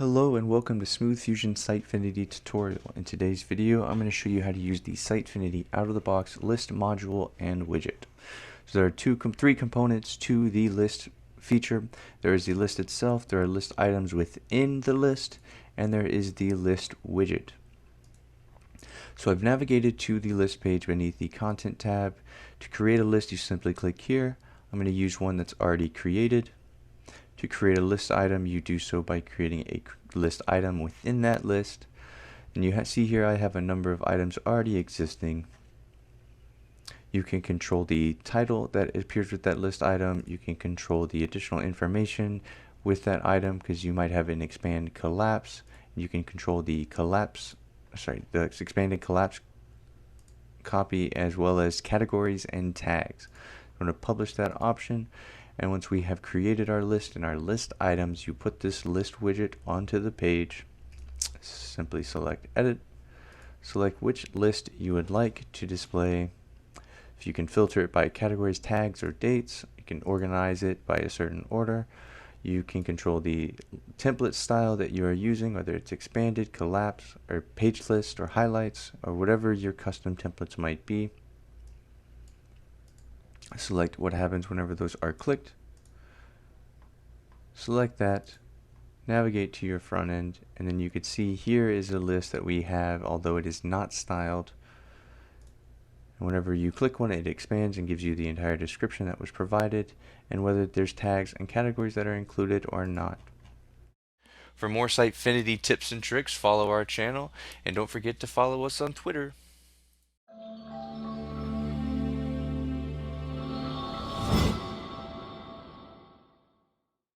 Hello and welcome to Smooth Fusion Sitefinity tutorial. In today's video, I'm going to show you how to use the Sitefinity out-of-the-box list module and widget. So there are three components to the list feature. There is the list itself, there are list items within the list, and there is the list widget. So I've navigated to the list page beneath the Content tab. To create a list, you simply click here. I'm going to use one that's already created. To create a list item, you do so by creating a list item within that list. And you see here I have a number of items already existing. You can control the title that appears with that list item. You can control the additional information with that item because you might have an expand collapse. You can control the expanded collapse copy as well as categories and tags. I'm going to publish that option. And once we have created our list and our list items, you put this list widget onto the page. Simply select edit, select which list you would like to display. If you can filter it by categories, tags, or dates, you can organize it by a certain order. You can control the template style that you are using, whether it's expanded, collapse, or page list, or highlights, or whatever your custom templates might be. Select what happens whenever those are clicked. Select that, navigate to your front end, and then you could see here is a list that we have, although it is not styled. And whenever you click one, it expands and gives you the entire description that was provided, and whether there's tags and categories that are included or not. For more Sitefinity tips and tricks, follow our channel, and don't forget to follow us on Twitter.